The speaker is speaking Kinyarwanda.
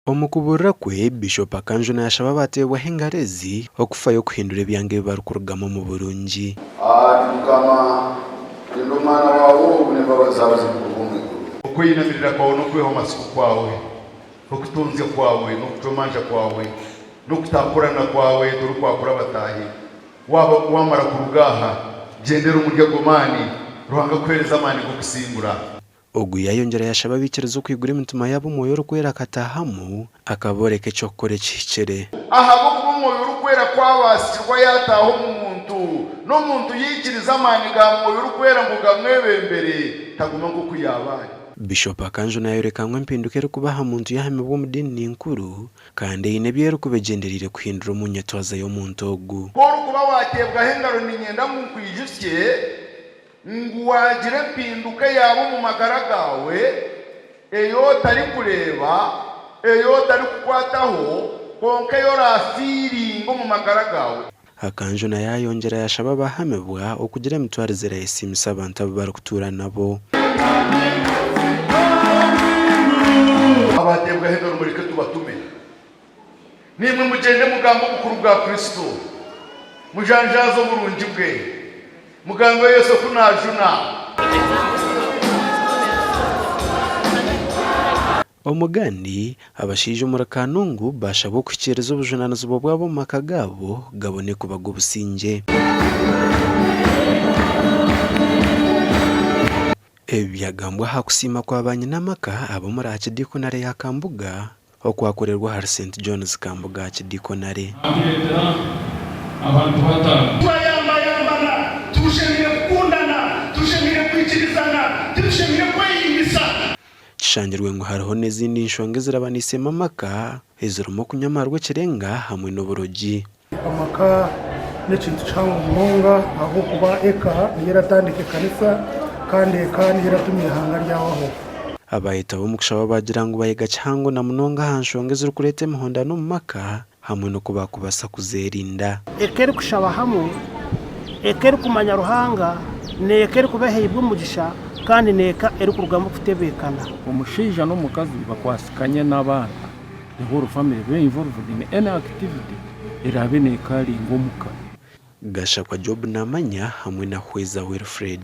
Omukubura kwe Bishop Akanjuna yashaba batewe hengarezi okufayo kuhindura ebyange barukurugamo mu Burungi. Mukama ndo mwana wawo kuneva bazabazi kukumwe. Okuyinamirira kwawe no kweho masiku kwawe. Okutunze kwawe no kutomanja kwawe. No kutakurana kwawe dore kwakura batahi. Waba wamara kurugaha gendera umurya gomani ruhanga kwereza amani gukusimbura. Ogu yayongera yashaba bikerezo kwigura imitima yabo moyo kwera katahamu akaboreke cyokore cyicere. Ahabo kumoyo kwera kwabasirwa yataho mu muntu no muntu yikiriza amani ga moyo kwera ngo gamwebembere taguma ngo kuyabaye. Bishop Akanjuna yorekanwe mpindukere kubaha muntu yahamibwa mu dini nkuru kandi inebyero kubegenderire kuhindura umunyetwaza yo muntu ogu. Ko kuba watebwa hengaro ninyenda mu kwijusye nguwagire mpinduka yabo mu magara gawe eyo tari kureba eyo tari kukwataho konke yo rafiri ngo mu magara gawe. Akanjuna yayongera yashaba bahamibwa okugira mitwarizera esimisa abantu barukutura nabo. Abatebwa hengaro muri ketubatume nimwe mugende mugambo mukuru bwa Kristo mujanjazo burungi bwe mugango Yesu kunajuna. Omugandi abashije umurakanungu bashabo kukirezo ubujunanizo bwabo makagabo gabone kubaga ubusinge. Ebyagambwa hakusima kwa banyinamaka abo muri akidikonare ya Kambuga okwakorerwa har St John's Kambuga akidikonare. Abantu batanu Kishangirwe ngo hariho n'izindi nshonge zirabanisema amaka ezirimo kunyamarwa kirenga hamwe n'uburogi. Amaka n'ikintu cyangwa umunga aho kuba eka yaratandike kanisa kandi yaratumye hanga ryaho. Abayita bo mukshaba bagira ngo bayiga cyangwa na munonga hanshonge ziri kurete muhonda no maka hamwe no kubakubasa kuzerinda. Ekeri kushaba hamwe ekeri kumanya ruhanga ne ekeri kubeheye bw'umugisha kandi neka eri kurugamba kutebekana. Umushija no mukazi bakwasikanye n'abana the whole family be involved in any activity irabe nekali ngomuka. Gasha kwa Job namanya hamwe na Hweza Wilfred.